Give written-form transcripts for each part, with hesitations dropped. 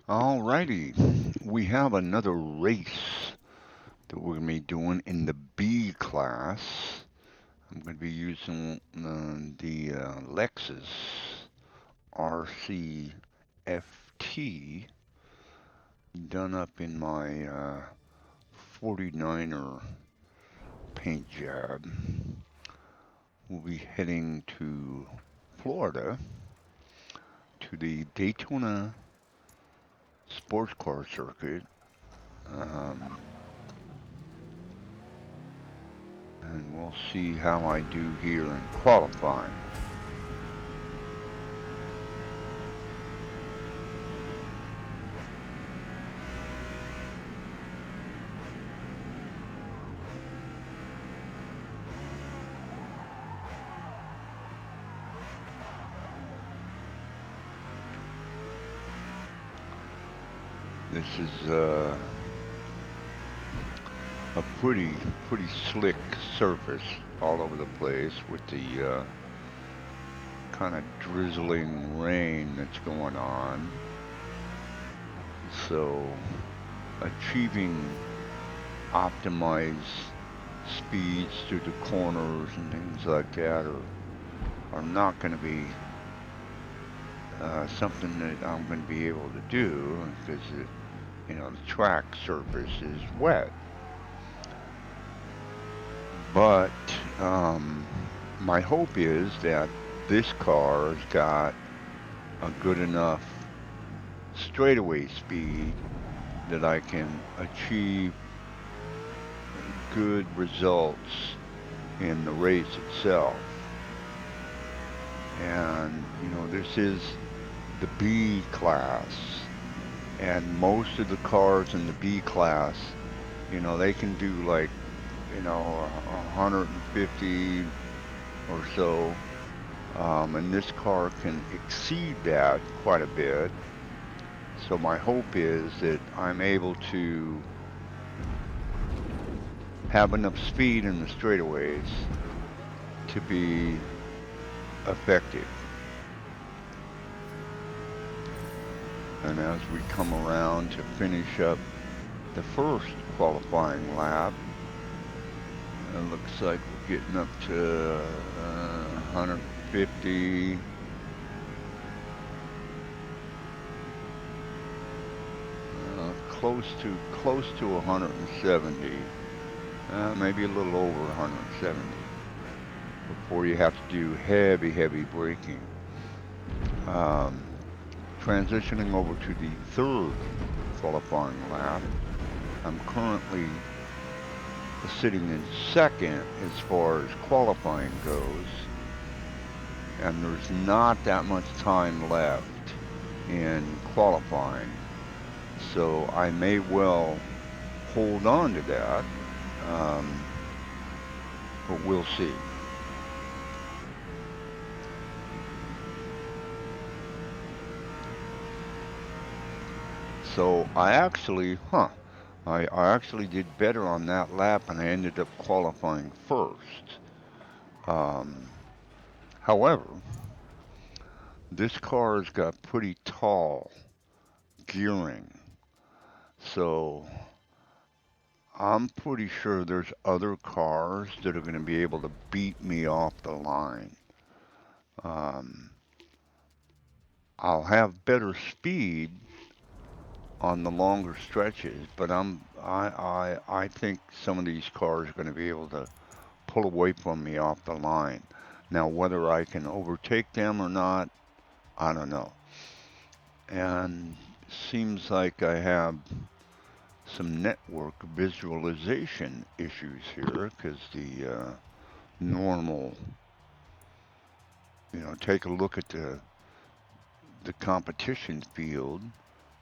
Alrighty, we have another race that we're going to be doing in the B class. I'm going to be using the Lexus RC FT done up in my 49er paint job. We'll be heading to Florida to the Daytona sports car circuit. Um, and we'll see how I do here in qualifying. This is a pretty slick surface all over the place with the kind of drizzling rain that's going on. So achieving optimized speeds through the corners and things like that are not going to be something that I'm going to be able to do because the track surface is wet. But my hope is that this car has got a good enough straightaway speed that I can achieve good results in the race itself. And, this is the B class. And most of the cars in the B class, they can do like, 150 or so. And this car can exceed that quite a bit. So my hope is that I'm able to have enough speed in the straightaways to be effective. And as we come around to finish up the first qualifying lap, it looks like we're getting up to 150. Close to 170, maybe a little over 170 before you have to do heavy braking. Um, Transitioning over to the third qualifying lap, I'm currently sitting in second as far as qualifying goes, and there's not that much time left in qualifying, so I may well hold on to that, um, but we'll see. So I actually did better on that lap, and I ended up qualifying first. Um, However, this car's got pretty tall gearing, so I'm pretty sure there's other cars that are going to be able to beat me off the line. Um, I'll have better speed on the longer stretches, but I think some of these cars are going to be able to pull away from me off the line. Now, whether I can overtake them or not, I don't know. And seems like I have some network visualization issues here because the normal, take a look at the competition field.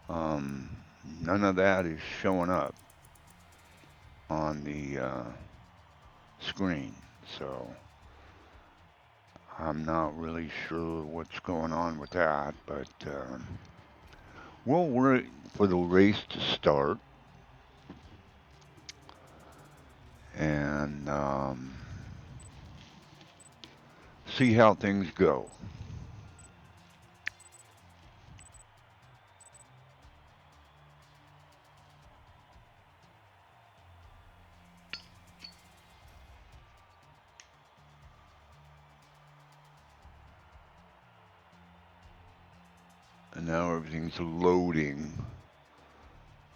Um, None of that is showing up on the screen, so I'm not really sure what's going on with that. But we'll wait for the race to start and see how things go. And now everything's loading.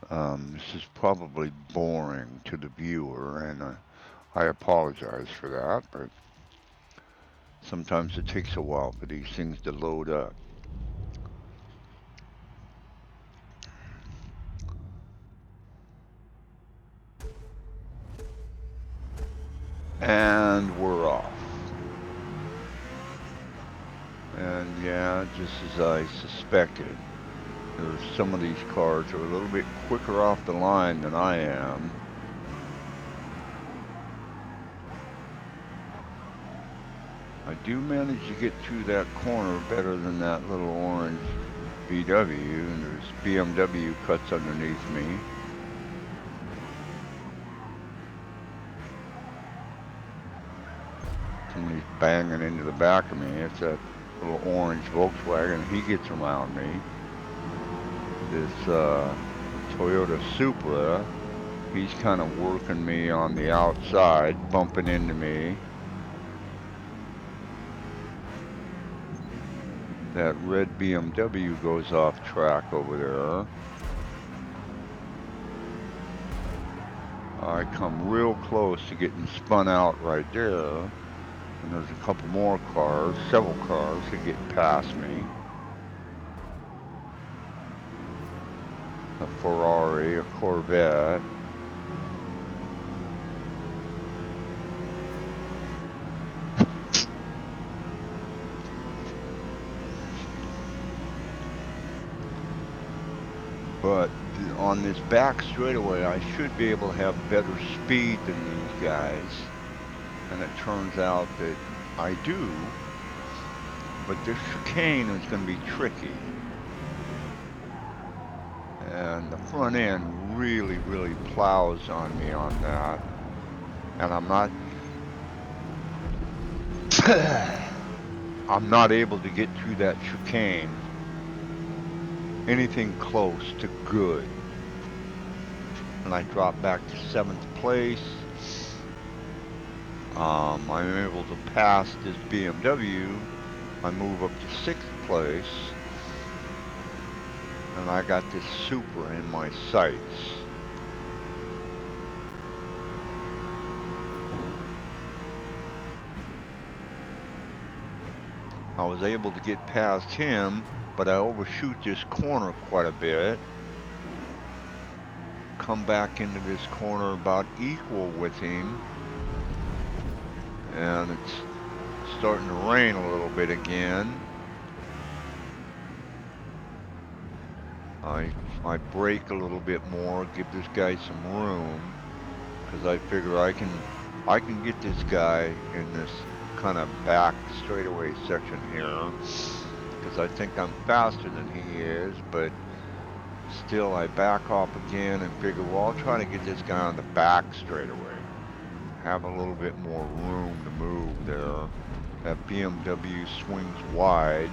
This is probably boring to the viewer, and I apologize for that, but sometimes it takes a while for these things to load up. And we're off. And yeah, just as I suspected, some of these cars are a little bit quicker off the line than I am. I do manage to get through that corner better than that little orange VW, and there's BMW cuts underneath me. Somebody's banging into the back of me. It's that little orange Volkswagen. He gets around me. This Toyota Supra, he's kind of working me on the outside, bumping into me. That red BMW goes off track over there. I come real close to getting spun out right there. And there's a couple more cars, several cars that get past me. A Ferrari, a Corvette. But on this back straightaway, I should be able to have better speed than these guys. And it turns out that I do. But this chicane is going to be tricky. And the front end really, really plows on me on that. And I'm not able to get through that chicane anything close to good. And I drop back to 7th place. I'm able to pass this BMW. I move up to 6th place. And I got this Supra in my sights. I was able to get past him, but I overshoot this corner quite a bit. Come back into this corner about equal with him. And it's starting to rain a little bit again. I brake a little bit more, give this guy some room, because I figure I can get this guy in this kind of back straightaway section here, because I think I'm faster than he is, but still I back off again and figure, well, I'll try to get this guy on the back straightaway. Have a little bit more room to move there. That BMW swings wide.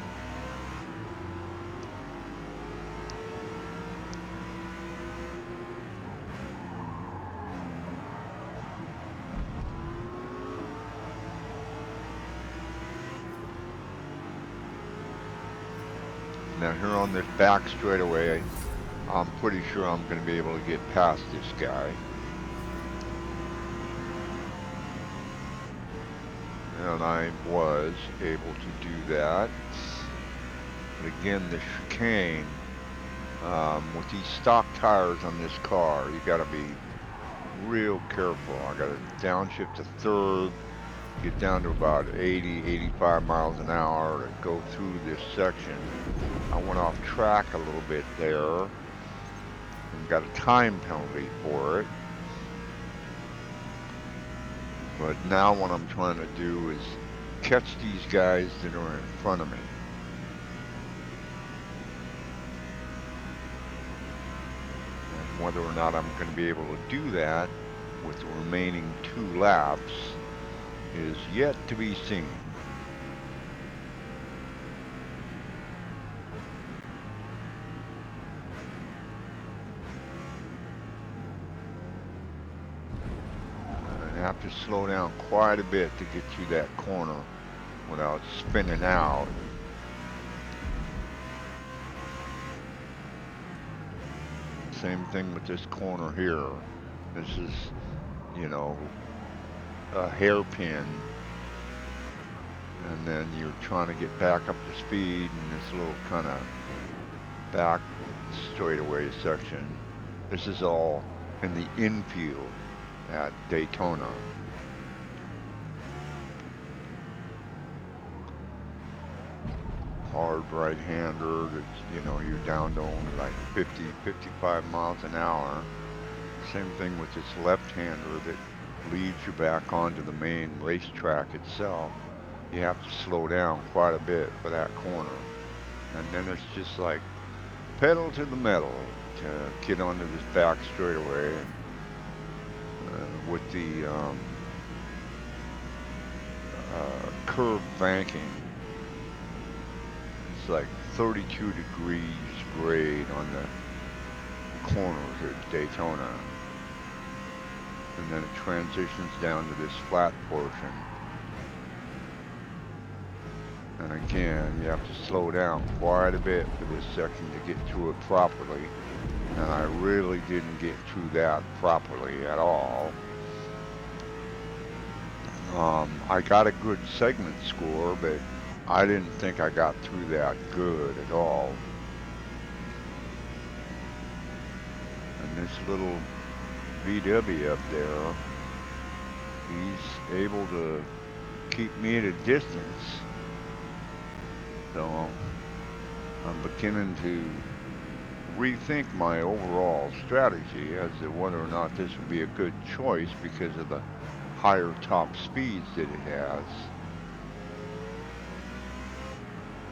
Now here on this back straightaway, I'm pretty sure I'm going to be able to get past this guy. And I was able to do that. But again, the chicane, with these stock tires on this car, you got to be real careful. I got to downshift to 3rd, get down to about 80, 85 miles an hour to go through this section. I went off track a little bit there and got a time penalty for it. But now what I'm trying to do is catch these guys that are in front of me. And whether or not I'm going to be able to do that with the remaining 2 laps is yet to be seen. I have to slow down quite a bit to get through that corner without spinning out. Same thing with this corner here. This is, you know, a hairpin, and then you're trying to get back up to speed in this little kind of back straightaway section. This is all in the infield at Daytona. Hard right-hander that's, you know, you're down to only like 50, 55 miles an hour. Same thing with this left-hander that leads you back onto the main racetrack itself. You have to slow down quite a bit for that corner. And then it's just like pedal to the metal to get onto this back straightaway. With the curb banking, it's like 32 degrees grade on the corners at Daytona. And then it transitions down to this flat portion. And again, you have to slow down quite a bit for this section to get through it properly. And I really didn't get through that properly at all. I got a good segment score, but I didn't think I got through that good at all. And this little VW up there, he's able to keep me at a distance. So I'm beginning to rethink my overall strategy as to whether or not this would be a good choice because of the higher top speeds that it has.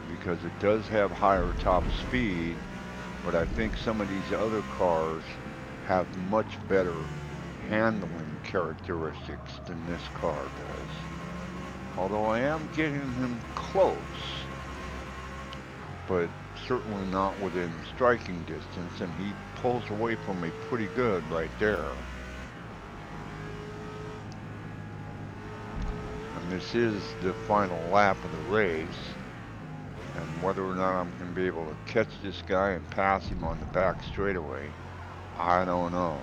Because it does have higher top speed, but I think some of these other cars have much better handling characteristics than this car does. Although I am getting him close, but certainly not within striking distance, and he pulls away from me pretty good right there. And this is the final lap of the race, and whether or not I'm going to be able to catch this guy and pass him on the back straightaway, I don't know.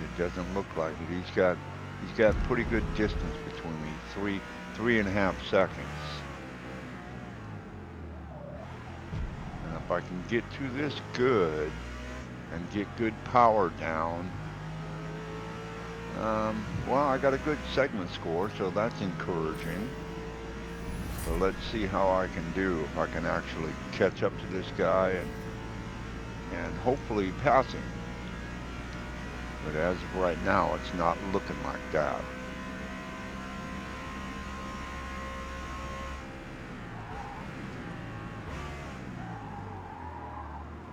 It doesn't look like it. He's got pretty good distance between me, 3.5 seconds. And if I can get through this good and get good power down, well, I got a good segment score, so that's encouraging. So let's see how I can do, if I can actually catch up to this guy and hopefully pass him. But as of right now, it's not looking like that.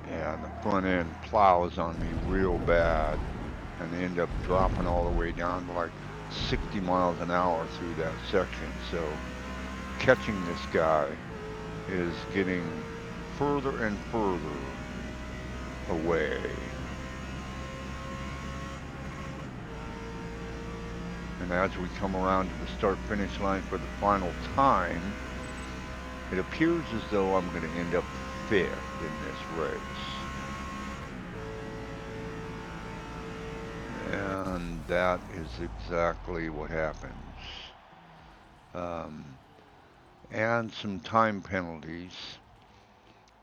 And the front end plows on me real bad, and they end up dropping all the way down to like 60 miles an hour through that section. So catching this guy is getting further and further away. And as we come around to the start-finish line for the final time, it appears as though I'm going to end up 5th in this race. And that is exactly what happens. And some time penalties,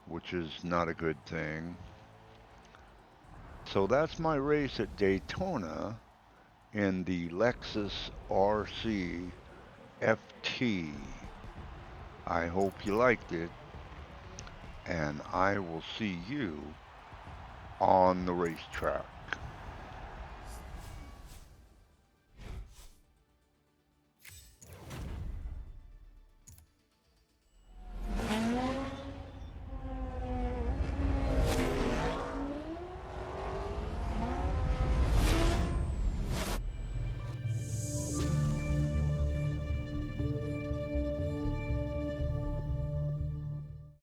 which is not a good thing. So that's my race at Daytona in the Lexus RC FT. I hope you liked it, and I will see you on the racetrack.